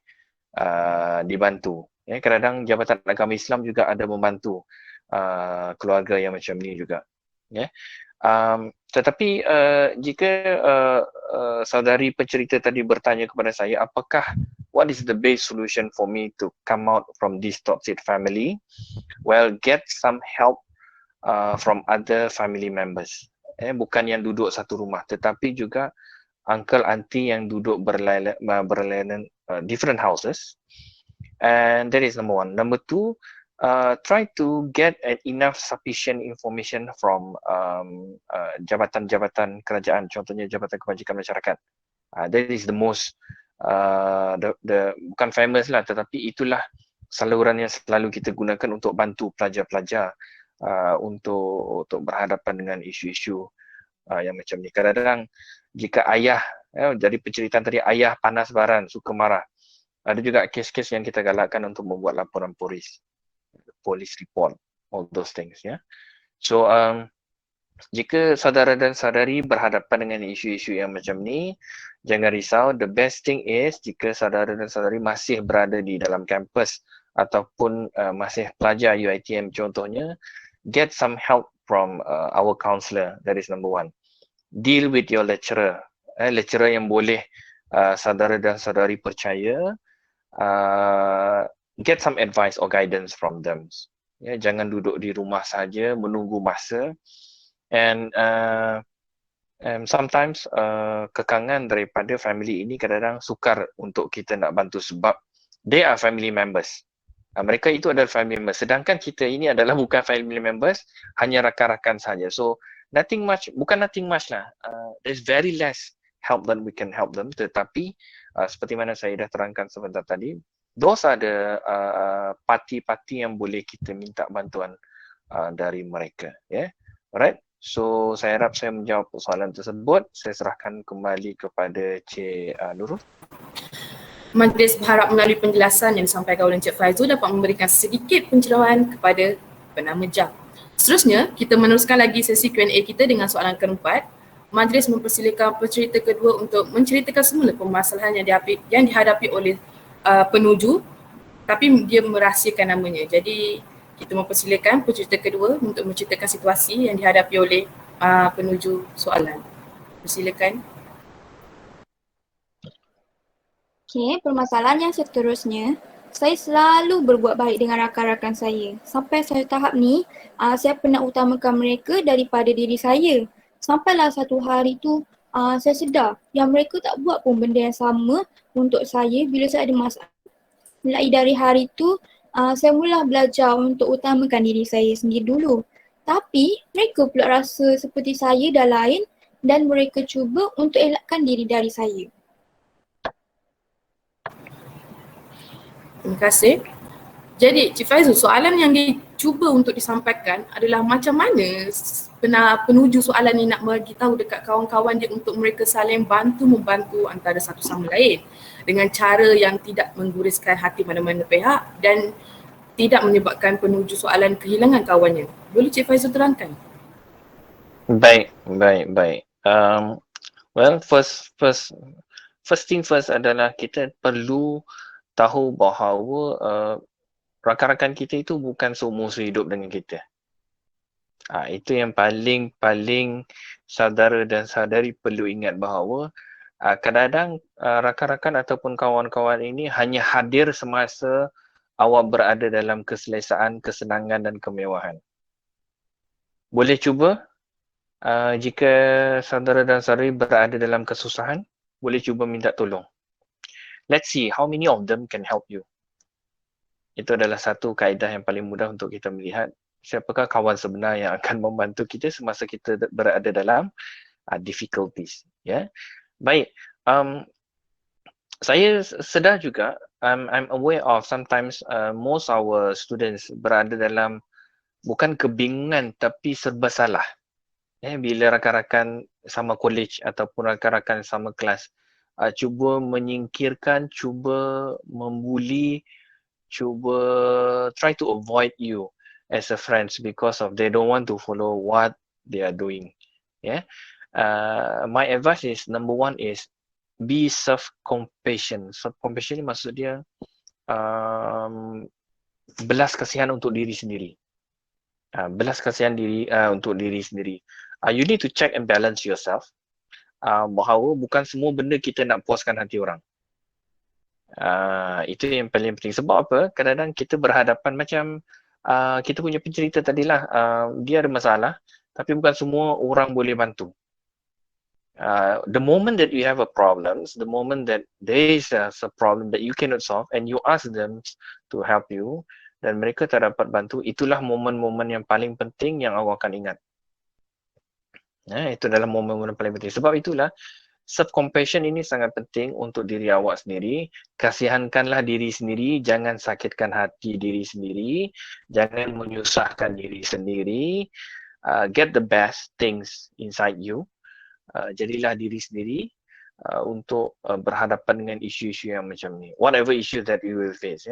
dibantu. Kadang-kadang Jabatan Agama Islam juga ada membantu keluarga yang macam ni juga. Tetapi jika saudari pencerita tadi bertanya kepada saya, apakah what is the best solution for me to come out from this toxic family? Well, get some help from other family members. Bukan yang duduk satu rumah, tetapi juga uncle, auntie yang duduk berlainan different houses. And that is number one. Number two, try to get enough sufficient information from jabatan-jabatan kerajaan, contohnya Jabatan Kebajikan Masyarakat. That is the most bukan famous lah, tetapi itulah saluran yang selalu kita gunakan untuk bantu pelajar-pelajar untuk berhadapan dengan isu-isu yang macam ni. Kadang-kadang jika ayah, jadi penceritaan tadi, ayah panas baran, suka marah, ada juga kes-kes yang kita galakkan untuk membuat laporan polis, police report, all those things. So jika saudara dan saudari berhadapan dengan isu-isu yang macam ni, jangan risau. The best thing is jika saudara dan saudari masih berada di dalam kampus ataupun masih pelajar UiTM contohnya, get some help from our counsellor. That is number one. Deal with your lecturer. Lecturer yang boleh saudara dan saudari percaya. Get some advice or guidance from them. Jangan duduk di rumah saja menunggu masa. And sometimes kekangan daripada family ini kadang-kadang sukar untuk kita nak bantu sebab they are family members. Mereka itu adalah family members, sedangkan kita ini adalah bukan family members, hanya rakan-rakan saja. So nothing much lah. There's very less help that we can help them. Tetapi seperti mana saya dah terangkan sebentar tadi, those are the parti-parti yang boleh kita minta bantuan dari mereka. Alright. So saya harap saya menjawab soalan tersebut. Saya serahkan kembali kepada Cik Nurul. Majlis berharap melalui penjelasan yang disampaikan oleh Encik Faizul dapat memberikan sedikit pencerahan kepada penama jam. Seterusnya, kita meneruskan lagi sesi Q&A kita dengan soalan keempat. Majlis mempersilakan pencerita kedua untuk menceritakan semula permasalahan yang dihadapi oleh penuju, tapi dia merahsiakan namanya. Jadi kita mempersilakan pencerita kedua untuk menceritakan situasi yang dihadapi oleh penuju soalan. Persilakan. Okay, permasalahan yang seterusnya, saya selalu berbuat baik dengan rakan-rakan saya. Sampai satu tahap ni, saya pernah utamakan mereka daripada diri saya. Sampailah satu hari tu, saya sedar yang mereka tak buat pun benda yang sama untuk saya bila saya ada masalah. Mulai dari hari tu, saya mula belajar untuk utamakan diri saya sendiri dulu. Tapi mereka pula rasa seperti saya dah lain dan mereka cuba untuk elakkan diri dari saya. Terima kasih. Jadi Cik Faizul, soalan yang cuba untuk disampaikan adalah macam mana penuju soalan ni nak bagi tahu dekat kawan-kawan dia untuk mereka saling bantu-membantu antara satu sama lain dengan cara yang tidak mengguriskan hati mana-mana pihak dan tidak menyebabkan penuju soalan kehilangan kawannya. Boleh Cik Faizul terangkan? Baik. Well, first thing first adalah kita perlu tahu bahawa rakan-rakan kita itu bukan seumur hidup dengan kita. Itu yang paling saudara dan saudari perlu ingat bahawa kadang-kadang rakan-rakan ataupun kawan-kawan ini hanya hadir semasa awak berada dalam keselesaan, kesenangan dan kemewahan. Boleh cuba jika saudara dan saudari berada dalam kesusahan, boleh cuba minta tolong. Let's see how many of them can help you. Itu adalah satu kaedah yang paling mudah untuk kita melihat siapakah kawan sebenar yang akan membantu kita semasa kita berada dalam difficulties. Ya, baik. Saya sedar juga, I'm aware of sometimes most our students berada dalam bukan kebingungan tapi serba salah. Bila rakan-rakan sama college ataupun rakan-rakan sama kelas cuba menyingkirkan, cuba membuli, cuba try to avoid you as a friends because of they don't want to follow what they are doing. My advice is number one is be self-compassion. Self-compassion ni maksud dia belas kasihan untuk diri sendiri. Belas kasihan untuk diri sendiri. You need to check and balance yourself. Bahawa bukan semua benda kita nak puaskan hati orang. Itu yang paling penting. Sebab apa? Kadang-kadang kita berhadapan macam kita punya pencerita tadilah, dia ada masalah tapi bukan semua orang boleh bantu. The moment that you have a problem, the moment that there is a problem that you cannot solve and you ask them to help you dan mereka tak dapat bantu, itulah momen-momen yang paling penting yang awak akan ingat. Itu adalah momen-momen paling penting. Sebab itulah self-compassion ini sangat penting untuk diri awak sendiri. Kasihankanlah diri sendiri, jangan sakitkan hati diri sendiri, jangan menyusahkan diri sendiri. Get the best things inside you. Jadilah diri sendiri untuk berhadapan dengan isu-isu yang macam ni. Whatever issue that you will face.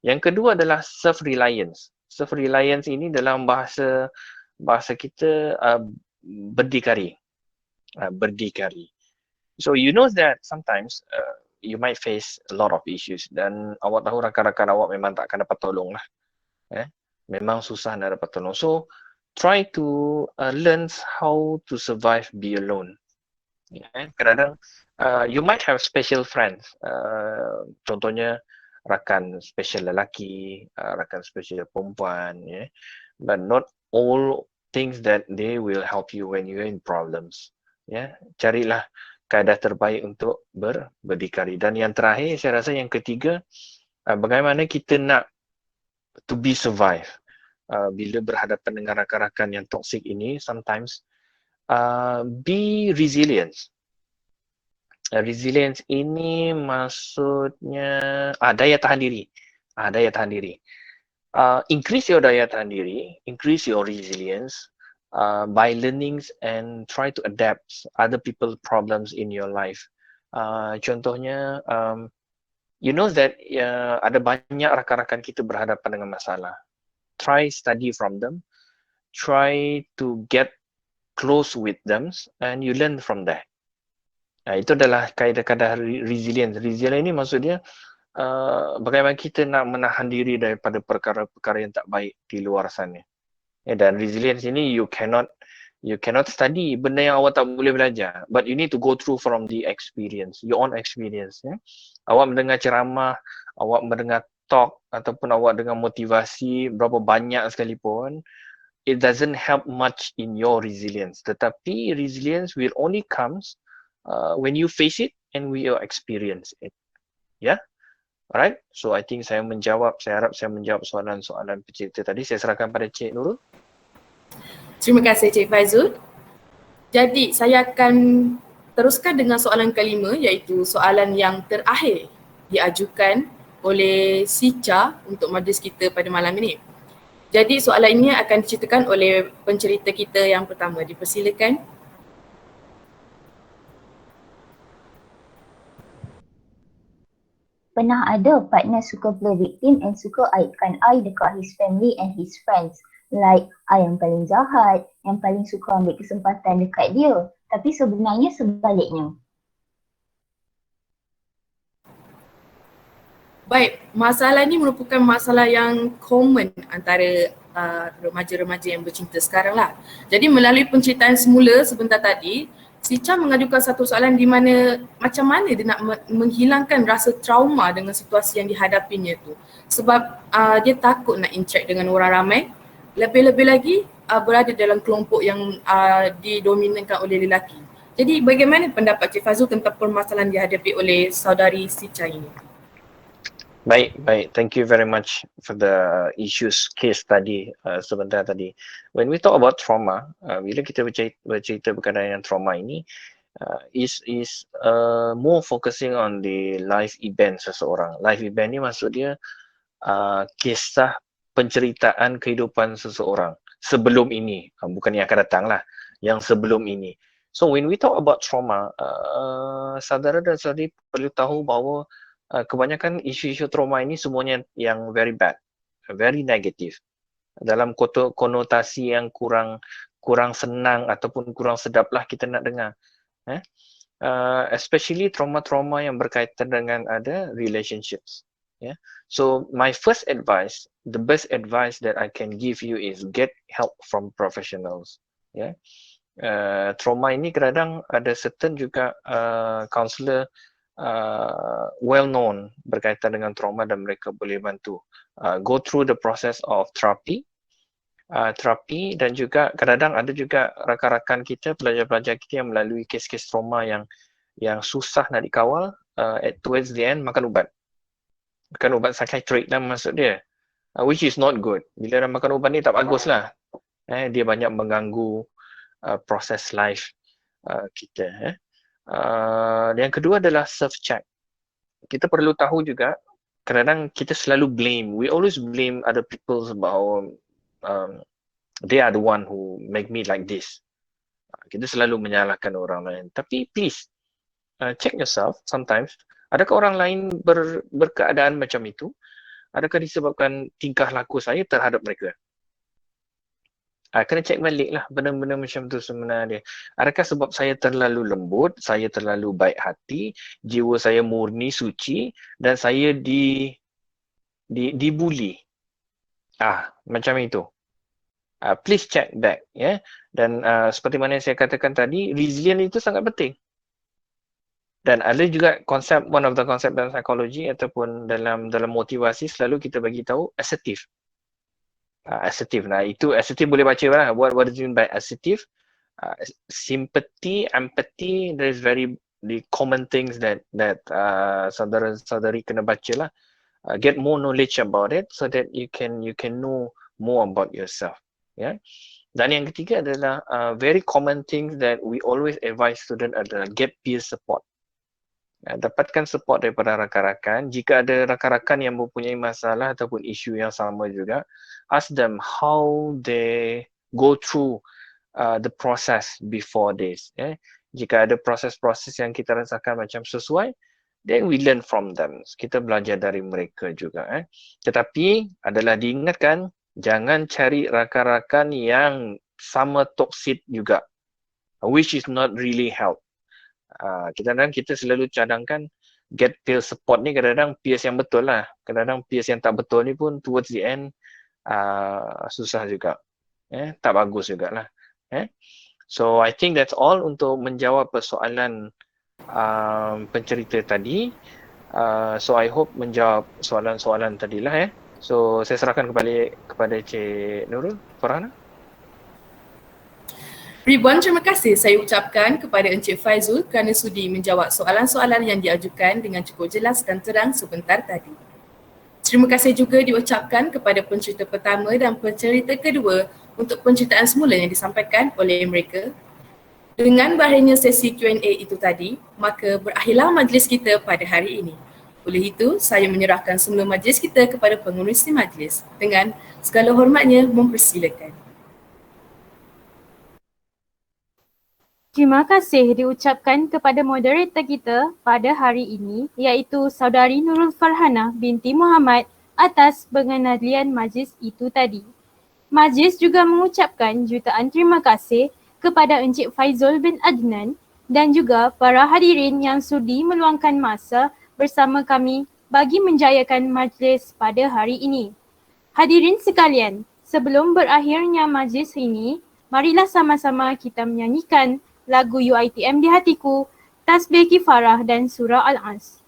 Yang kedua adalah self-reliance. Self-reliance ini dalam bahasa kita berdikari. Berdikari. So you know that sometimes you might face a lot of issues dan awak tahu rakan-rakan awak memang tak akan dapat tolong lah. Memang susah nak dapat tolong. So try to learn how to survive be alone. Kadang-kadang you might have special friends. Contohnya rakan special lelaki, rakan special perempuan, but not all things that they will help you when you're in problems. Carilah kaedah terbaik untuk berdikari. Dan yang terakhir, saya rasa yang ketiga, bagaimana kita nak to be survive bila berhadapan dengan rakan-rakan yang toxic ini. Sometimes be resilient. Resilience ini maksudnya daya tahan diri. Daya tahan diri. Increase your daya tahan diri, increase your resilience by learning and try to adapt other people's problems in your life. Contohnya, you know that ada banyak rakan-rakan kita berhadapan dengan masalah. Try study from them, try to get close with them and you learn from that. Itu adalah kaedah-kaedah resilience. Resilience ini maksudnya bagaimana kita nak menahan diri daripada perkara-perkara yang tak baik di luar sana. Dan resilience ini you cannot study benda yang awak tak boleh belajar, but you need to go through from the experience, your own experience. Awak mendengar ceramah, awak mendengar talk ataupun awak dengar motivasi berapa banyak sekalipun, it doesn't help much in your resilience. Tetapi resilience will only comes when you face it and we experience it. Alright, so I think saya harap saya menjawab soalan-soalan peserta tadi. Saya serahkan pada Cik Nurul. Terima kasih Cik Faizul. Jadi saya akan teruskan dengan soalan kelima, iaitu soalan yang terakhir diajukan oleh Sicha untuk majlis kita pada malam ini. Jadi soalan ini akan diceritakan oleh pencerita kita yang pertama. Dipersilakan. Pernah ada partner suka play victim and suka aibkan I dekat his family and his friends. Like, I yang paling jahat, yang paling suka ambil kesempatan dekat dia. Tapi sebenarnya sebaliknya. Baik, masalah ini merupakan masalah yang common antara remaja-remaja yang bercinta sekarang lah. Jadi melalui penceritaan semula sebentar tadi, si Cha mengajukan satu soalan di mana macam mana dia nak menghilangkan rasa trauma dengan situasi yang dihadapinya tu. Sebab dia takut nak interact dengan orang ramai. Lebih-lebih lagi berada dalam kelompok yang didominankan oleh lelaki. Jadi bagaimana pendapat Cik Fazul tentang permasalahan dihadapi oleh saudari si Cha ini? Baik. Thank you very much for the issues case tadi sebentar tadi. When we talk about trauma, bila kita bercerita berkaitan dengan trauma ini, is more focusing on the life event seseorang. Life event ni maksud dia kisah penceritaan kehidupan seseorang sebelum ini, bukan yang akan datang lah, yang sebelum ini. So when we talk about trauma, saudara dan saudari perlu tahu bahawa kebanyakan isu-isu trauma ini semuanya yang very bad, very negative, dalam konotasi yang kurang senang ataupun kurang sedap lah kita nak dengar. Especially trauma-trauma yang berkaitan dengan ada relationships. So my first advice, the best advice that I can give you is get help from professionals. Trauma ini kadang ada certain juga counselor well known berkaitan dengan trauma dan mereka boleh bantu go through the process of therapy dan juga kadang-kadang ada juga rakan-rakan kita, pelajar-pelajar kita yang melalui kes-kes trauma yang susah nak dikawal, towards the end makan ubat psychiatric lah maksud dia, which is not good. Bila dah makan ubat ni tak bagus lah, dia banyak mengganggu proses life kita. Yang kedua adalah self-check. Kita perlu tahu juga, kadang-kadang kita selalu blame. We always blame other people about they are the one who make me like this. Kita selalu menyalahkan orang lain. Tapi please, check yourself sometimes. Adakah orang lain berkeadaan macam itu? Adakah disebabkan tingkah laku saya terhadap mereka? Kena cek balik lah benda-benda macam tu sebenarnya. Adakah sebab saya terlalu lembut, saya terlalu baik hati, jiwa saya murni, suci dan saya dibuli. Macam itu. Please check back. Dan seperti mana saya katakan tadi, resilient itu sangat penting. Dan ada juga konsep, one of the concept dalam psikologi ataupun dalam motivasi selalu kita bagi tahu assertive. Assertive. Nah, itu assertive boleh baca lah. What do you mean by assertive? Sympathy, empathy, there is the common things that saudara-saudari kena baca lah. Get more knowledge about it so that you can know more about yourself. Dan yang ketiga adalah very common things that we always advise student adalah get peer support. Dapatkan support daripada rakan-rakan. Jika ada rakan-rakan yang mempunyai masalah ataupun isu yang sama juga, ask them how they go through the process before this. Jika ada proses-proses yang kita rasakan macam sesuai, then we learn from them. Kita belajar dari mereka juga. Tetapi adalah diingatkan, jangan cari rakan-rakan yang sama toksik juga, which is not really help. Kadang-kadang kita selalu cadangkan get peer support ni kadang-kadang peers yang betul lah. Kadang-kadang peers yang tak betul ni pun towards the end susah juga. Tak bagus jugalah. So I think that's all untuk menjawab persoalan pencerita tadi. So I hope menjawab soalan-soalan tadilah. So saya serahkan kembali kepada Cik Nurul Farhana. Ribuan terima kasih saya ucapkan kepada Encik Faizul kerana sudi menjawab soalan-soalan yang diajukan dengan cukup jelas dan terang sebentar tadi. Terima kasih juga diucapkan kepada pencerita pertama dan pencerita kedua untuk penceritaan semula yang disampaikan oleh mereka. Dengan berakhirnya sesi Q&A itu tadi, maka berakhirlah majlis kita pada hari ini. Oleh itu, saya menyerahkan semula majlis kita kepada pengerusi majlis dengan segala hormatnya mempersilakan. Terima kasih diucapkan kepada moderator kita pada hari ini iaitu Saudari Nurul Farhana binti Muhammad atas pengendalian majlis itu tadi. Majlis juga mengucapkan jutaan terima kasih kepada Encik Faizul bin Adnan dan juga para hadirin yang sudi meluangkan masa bersama kami bagi menjayakan majlis pada hari ini. Hadirin sekalian, sebelum berakhirnya majlis ini, marilah sama-sama kita menyanyikan lagu UiTM di Hatiku, Tasbih Kifarah dan Surah Al-As.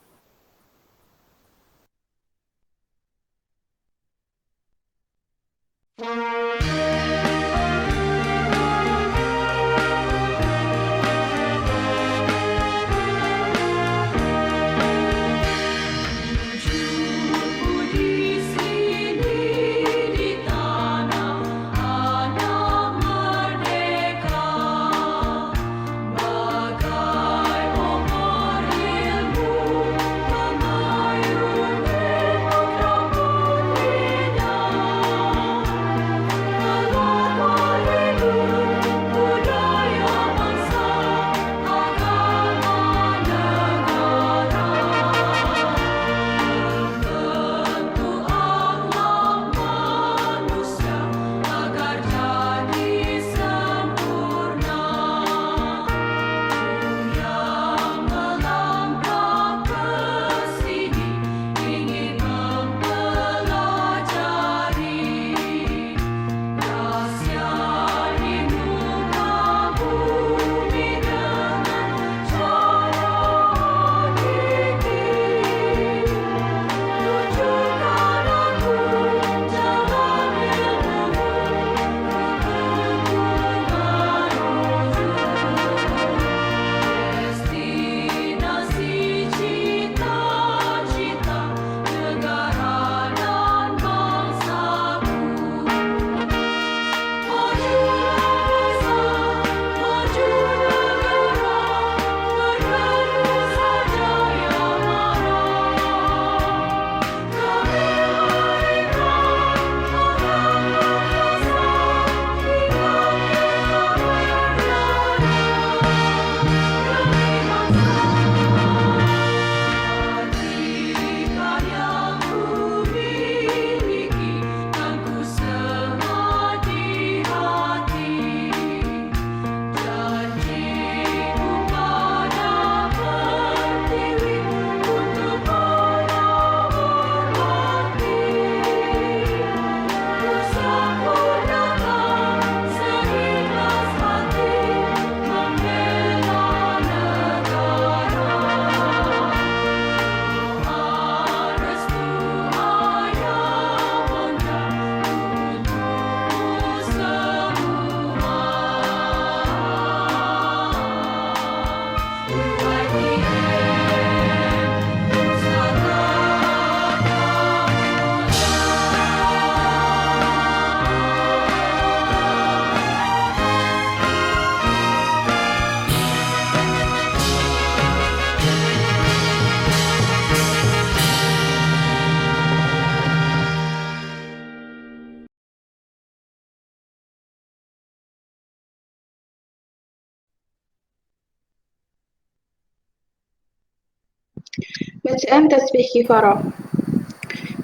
Bacaan tasbih kifarah.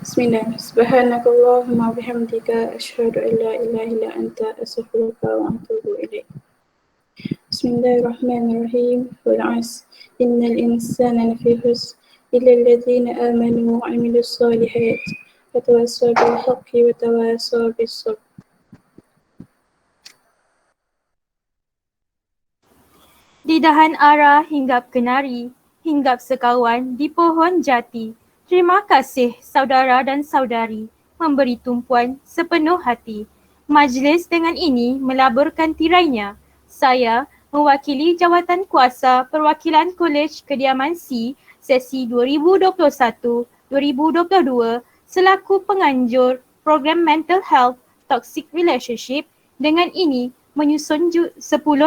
Bismillah. Subhanakallahumma bihamdika asyhadu an la ilaha illa anta astaghfiruka wa atubu ilaik. Bismillahirrahmanirrahim. Wal 'asr. Innal insana lafi khusr illa alladhina amanu wa 'amilus solihat wa tawassaw bil haqqi wa tawassaw bis sabr. Di dahan ara hinggap kenari, hinggap sekawan di pohon jati. Terima kasih saudara dan saudari memberi tumpuan sepenuh hati. Majlis dengan ini melaburkan tirainya. Saya mewakili Jawatan Kuasa Perwakilan Kolej Kediaman C sesi 2021-2022 selaku penganjur program Mental Health Toxic Relationship dengan ini menyusun 10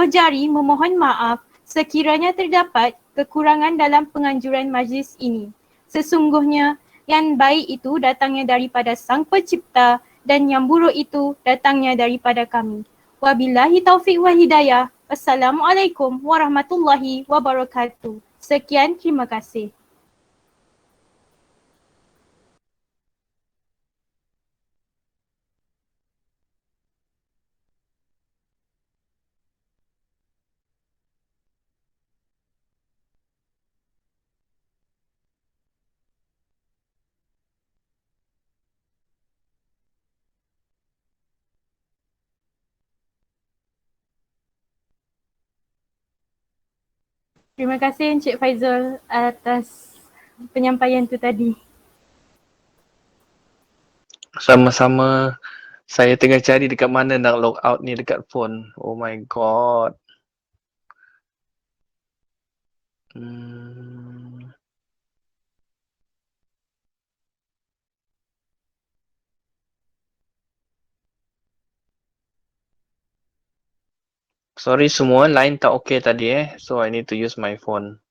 jari memohon maaf sekiranya terdapat kekurangan dalam penganjuran majlis ini. Sesungguhnya yang baik itu datangnya daripada Sang Pencipta dan yang buruk itu datangnya daripada kami. Wabillahi taufiq wa hidayah. Wassalamualaikum warahmatullahi wabarakatuh. Sekian, terima kasih. Terima kasih Encik Faizal atas penyampaian tu tadi. Sama-sama. Saya tengah cari dekat mana nak log out ni dekat phone. Oh my god. Sorry semua, line tak okay tadi So I need to use my phone.